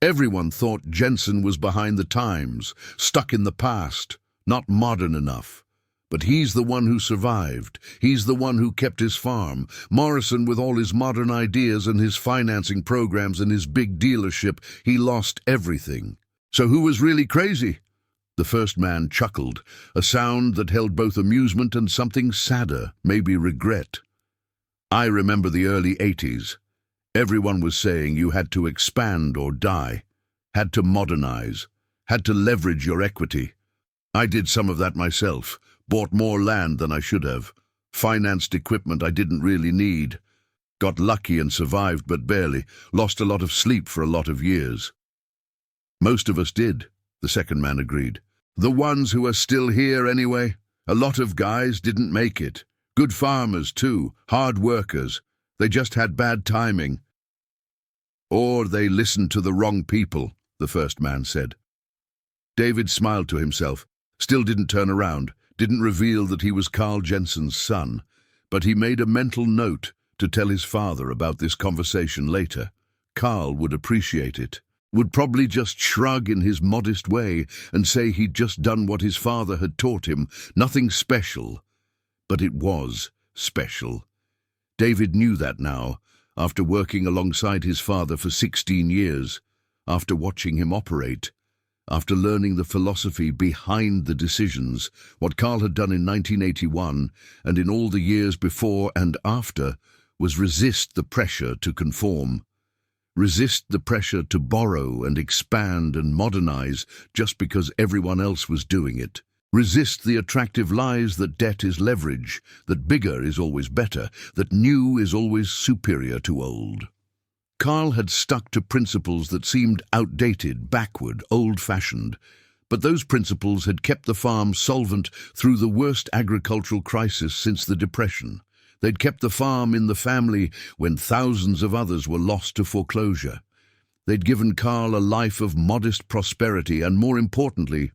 Everyone thought Jensen was behind the times, stuck in the past, not modern enough. But he's the one who survived. He's the one who kept his farm. Morrison, with all his modern ideas and his financing programs and his big dealership, he lost everything. So who was really crazy?" The first man chuckled, a sound that held both amusement and something sadder, maybe regret. "I remember the early 80s. Everyone was saying you had to expand or die, had to modernize, had to leverage your equity. I did some of that myself, bought more land than I should have, financed equipment I didn't really need, got lucky and survived but barely, lost a lot of sleep for a lot of years." "Most of us did," the second man agreed. "The ones who are still here anyway. A lot of guys didn't make it. Good farmers too, hard workers. They just had bad timing. Or they listened to the wrong people," the first man said. David smiled to himself, still didn't turn around, didn't reveal that he was Carl Jensen's son, but he made a mental note to tell his father about this conversation later. Carl would appreciate it. Would probably just shrug in his modest way and say he'd just done what his father had taught him, nothing special. But it was special. David knew that now, after working alongside his father for 16 years, after watching him operate, after learning the philosophy behind the decisions. What Carl had done in 1981 and in all the years before and after was resist the pressure to conform. Resist the pressure to borrow and expand and modernize just because everyone else was doing it. Resist the attractive lies that debt is leverage, that bigger is always better, that new is always superior to old. Carl had stuck to principles that seemed outdated, backward, old-fashioned, but those principles had kept the farm solvent through the worst agricultural crisis since the Depression. They'd kept the farm in the family when thousands of others were lost to foreclosure. They'd given Carl a life of modest prosperity and, more importantly,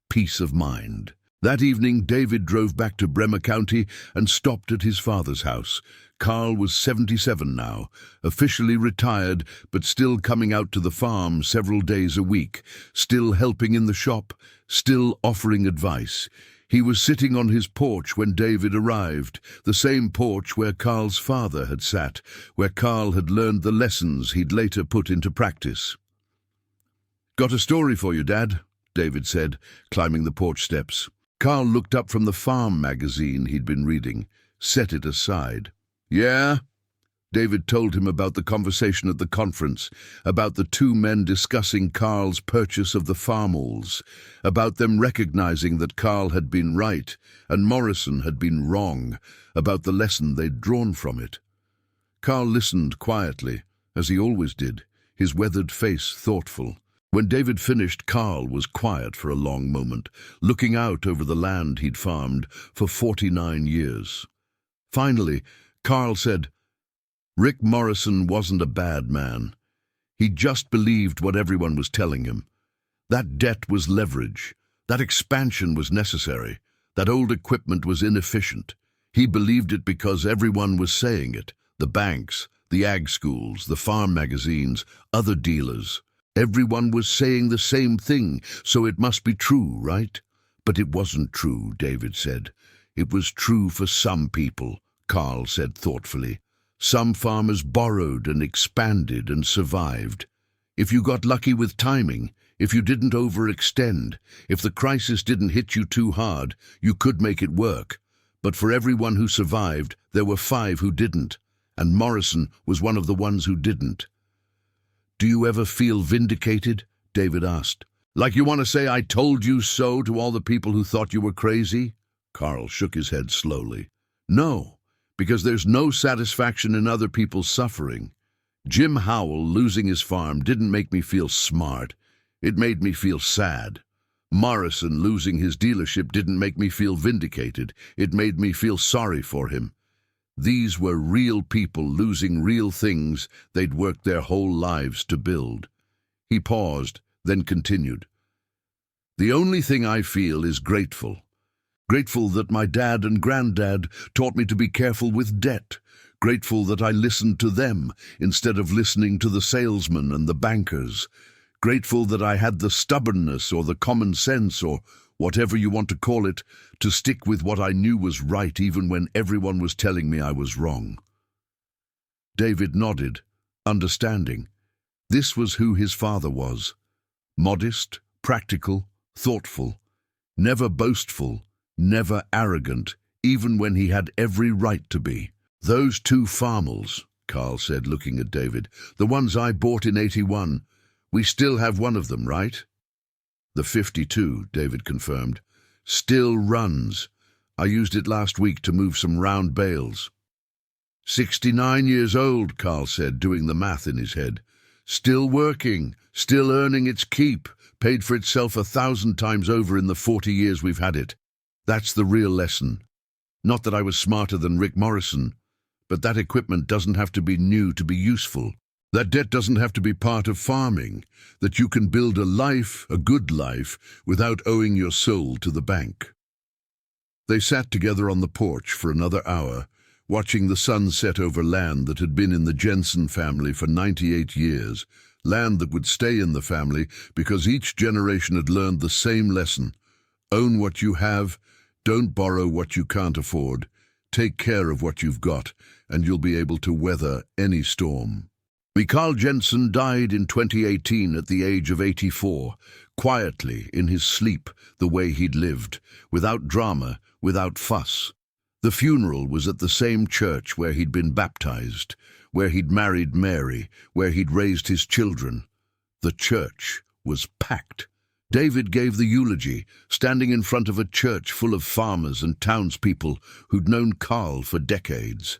peace of mind. That evening, David drove back to Bremer County and stopped at his father's house. Carl was 77 now, officially retired, but still coming out to the farm several days a week, still helping in the shop, still offering advice. He was sitting on his porch when David arrived, the same porch where Carl's father had sat, where Carl had learned the lessons he'd later put into practice. "Got a story for you, Dad," David said, climbing the porch steps. Carl looked up from the farm magazine he'd been reading, set it aside. "Yeah?" David told him about the conversation at the conference, about the two men discussing Carl's purchase of the Farmalls, about them recognizing that Carl had been right and Morrison had been wrong, about the lesson they'd drawn from it. Carl listened quietly, as he always did, his weathered face thoughtful. When David finished, Carl was quiet for a long moment, looking out over the land he'd farmed for 49 years. Finally, Carl said, "Rick Morrison wasn't a bad man. He just believed what everyone was telling him. That debt was leverage. That expansion was necessary. That old equipment was inefficient. He believed it because everyone was saying it. The banks, the ag schools, the farm magazines, other dealers. Everyone was saying the same thing, so it must be true, right?" "But it wasn't true," David said. "It was true for some people," Carl said thoughtfully. "Some farmers borrowed and expanded and survived. If you got lucky with timing, if you didn't overextend, if the crisis didn't hit you too hard, you could make it work. But for everyone who survived, there were 5 who didn't, and Morrison was one of the ones who didn't." "Do you ever feel vindicated?" David asked. "Like you want to say 'I told you so' to all the people who thought you were crazy?" Carl shook his head slowly. "No, because there's no satisfaction in other people's suffering. Jim Howell losing his farm didn't make me feel smart. It made me feel sad. Morrison losing his dealership didn't make me feel vindicated. It made me feel sorry for him. These were real people losing real things they'd worked their whole lives to build." He paused, then continued. "The only thing I feel is grateful. Grateful that my dad and granddad taught me to be careful with debt. Grateful that I listened to them instead of listening to the salesmen and the bankers. Grateful that I had the stubbornness or the common sense or whatever you want to call it, to stick with what I knew was right even when everyone was telling me I was wrong." David nodded, understanding. This was who his father was. Modest, practical, thoughtful, never boastful, never arrogant, even when he had every right to be. "Those 2 Farmalls," Carl said, looking at David, "the ones I bought in 81, we still have one of them, right?" "The 52, David confirmed. "Still runs. I used it last week to move some round bales." 69 years old, Carl said, doing the math in his head. "Still working, still earning its keep, paid for itself 1,000 times over in the 40 years we've had it. That's the real lesson. Not that I was smarter than Rick Morrison, but that equipment doesn't have to be new to be useful. That debt doesn't have to be part of farming, that you can build a life, a good life, without owing your soul to the bank." They sat together on the porch for another hour, watching the sun set over land that had been in the Jensen family for 98 years, land that would stay in the family because each generation had learned the same lesson. Own what you have, don't borrow what you can't afford, take care of what you've got, and you'll be able to weather any storm. Carl Jensen died in 2018 at the age of 84, quietly, in his sleep, the way he'd lived, without drama, without fuss. The funeral was at the same church where he'd been baptized, where he'd married Mary, where he'd raised his children. The church was packed. David gave the eulogy, standing in front of a church full of farmers and townspeople who'd known Carl for decades.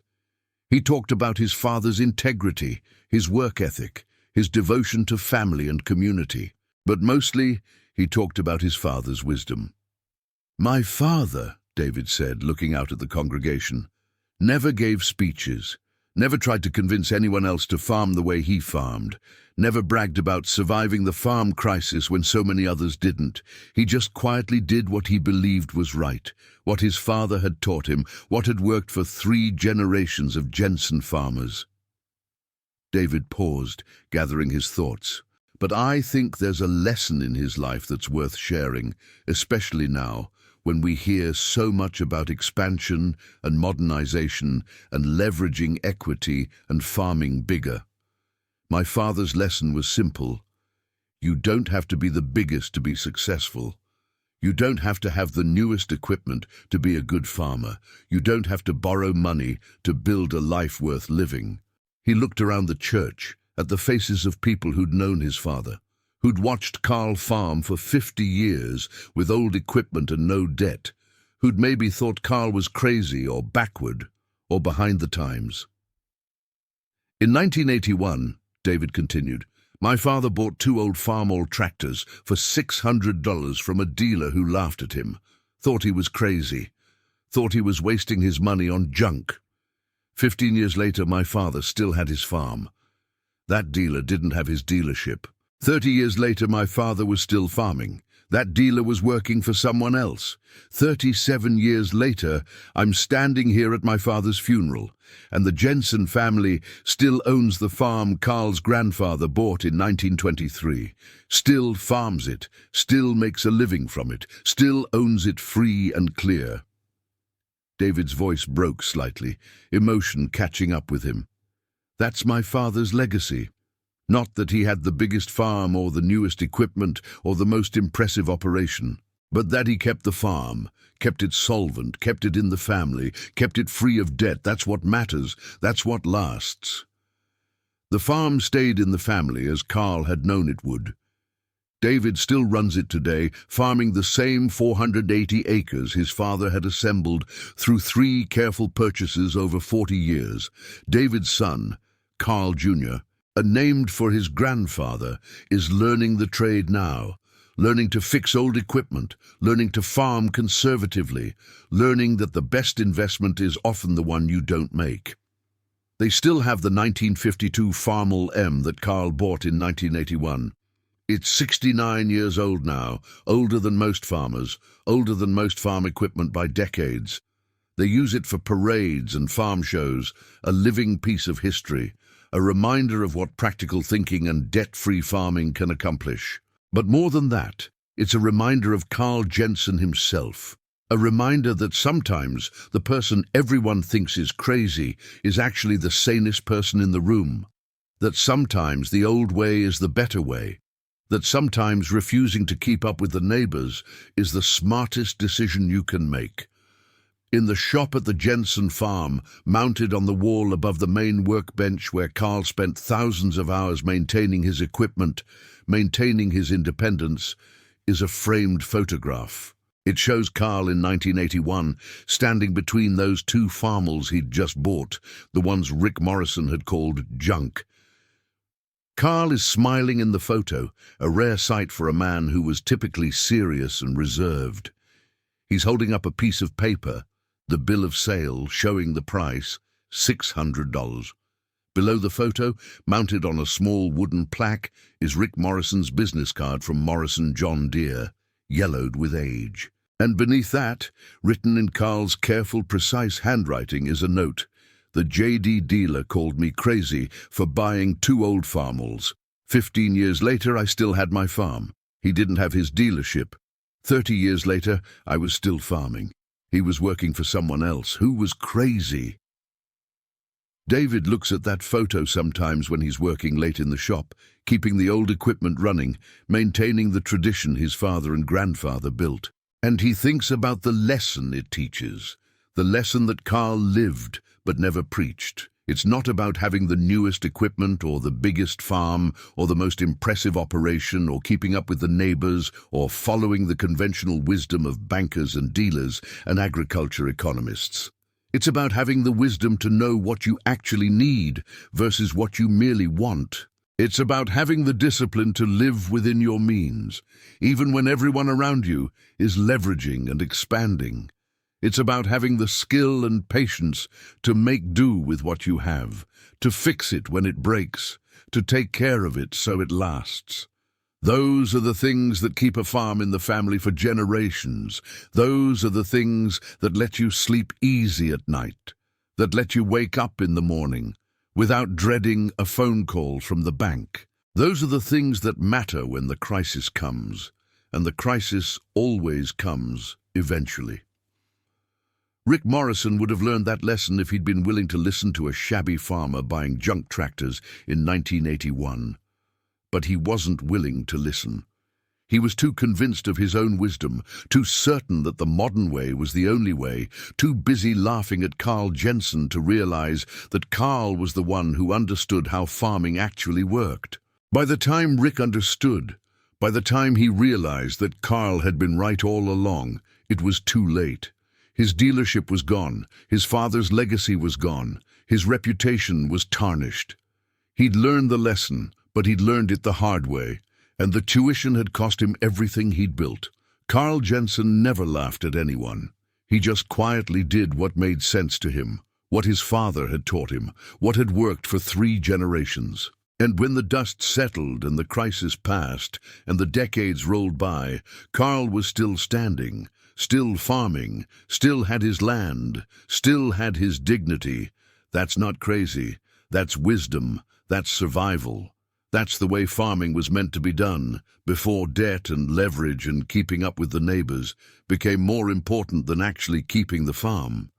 He talked about his father's integrity, his work ethic, his devotion to family and community. But mostly, he talked about his father's wisdom. "My father," David said, looking out at the congregation, "never gave speeches, never tried to convince anyone else to farm the way he farmed, never bragged about surviving the farm crisis when so many others didn't. He just quietly did what he believed was right, what his father had taught him, what had worked for 3 generations of Jensen farmers." David paused, gathering his thoughts. "But I think there's a lesson in his life that's worth sharing, especially now, when we hear so much about expansion and modernization and leveraging equity and farming bigger. My father's lesson was simple. You don't have to be the biggest to be successful. You don't have to have the newest equipment to be a good farmer. You don't have to borrow money to build a life worth living." He looked around the church, at the faces of people who'd known his father, who'd watched Carl farm for 50 years with old equipment and no debt, who'd maybe thought Carl was crazy or backward or behind the times. "In 1981, David continued, "my father bought 2 old Farmalls tractors for $600 from a dealer who laughed at him, thought he was crazy, thought he was wasting his money on junk. 15 years later, my father still had his farm. That dealer didn't have his dealership. 30 years later, my father was still farming. That dealer was working for someone else. 37 years later, I'm standing here at my father's funeral, and the Jensen family still owns the farm Carl's grandfather bought in 1923, still farms it, still makes a living from it, still owns it free and clear." David's voice broke slightly, emotion catching up with him. "That's my father's legacy. Not that he had the biggest farm or the newest equipment or the most impressive operation, but that he kept the farm, kept it solvent, kept it in the family, kept it free of debt. That's what matters. That's what lasts." The farm stayed in the family as Carl had known it would. David still runs it today, farming the same 480 acres his father had assembled through 3 careful purchases over 40 years. David's son, Carl Jr., named for his grandfather, is learning the trade now, learning to fix old equipment, learning to farm conservatively, learning that the best investment is often the one you don't make. They still have the 1952 Farmall M that Carl bought in 1981. It's 69 years old now, older than most farmers, older than most farm equipment by decades. They use it for parades and farm shows, a living piece of history, a reminder of what practical thinking and debt-free farming can accomplish. But more than that, it's a reminder of Carl Jensen himself, a reminder that sometimes the person everyone thinks is crazy is actually the sanest person in the room, that sometimes the old way is the better way, that sometimes refusing to keep up with the neighbors is the smartest decision you can make. In the shop at the Jensen farm, mounted on the wall above the main workbench where Carl spent thousands of hours maintaining his equipment, maintaining his independence, is a framed photograph. It shows Carl in 1981, standing between those 2 Farmalls he'd just bought, the ones Rick Morrison had called junk. Carl is smiling in the photo, a rare sight for a man who was typically serious and reserved. He's holding up a piece of paper, the bill of sale showing the price, $600. Below the photo, mounted on a small wooden plaque, is Rick Morrison's business card from Morrison John Deere, yellowed with age. And beneath that, written in Carl's careful, precise handwriting, is a note. "The JD dealer called me crazy for buying 2 old Farmalls. 15 years later, I still had my farm. He didn't have his dealership. 30 years later, I was still farming. He was working for someone else. Who was crazy?" David looks at that photo sometimes when he's working late in the shop, keeping the old equipment running, maintaining the tradition his father and grandfather built. And he thinks about the lesson it teaches, the lesson that Carl lived but never preached. It's not about having the newest equipment or the biggest farm or the most impressive operation or keeping up with the neighbors or following the conventional wisdom of bankers and dealers and agriculture economists. It's about having the wisdom to know what you actually need versus what you merely want. It's about having the discipline to live within your means, even when everyone around you is leveraging and expanding. It's about having the skill and patience to make do with what you have, to fix it when it breaks, to take care of it so it lasts. Those are the things that keep a farm in the family for generations. Those are the things that let you sleep easy at night, that let you wake up in the morning without dreading a phone call from the bank. Those are the things that matter when the crisis comes, and the crisis always comes eventually. Rick Morrison would have learned that lesson if he'd been willing to listen to a shabby farmer buying junk tractors in 1981. But he wasn't willing to listen. He was too convinced of his own wisdom, too certain that the modern way was the only way, too busy laughing at Carl Jensen to realize that Carl was the one who understood how farming actually worked. By the time Rick understood, by the time he realized that Carl had been right all along, it was too late. His dealership was gone, his father's legacy was gone, his reputation was tarnished. He'd learned the lesson, but he'd learned it the hard way, and the tuition had cost him everything he'd built. Carl Jensen never laughed at anyone. He just quietly did what made sense to him, what his father had taught him, what had worked for 3 generations. And when the dust settled and the crisis passed and the decades rolled by, Carl was still standing, still farming, still had his land, still had his dignity. That's not crazy. That's wisdom. That's survival. That's the way farming was meant to be done, before debt and leverage and keeping up with the neighbors became more important than actually keeping the farm.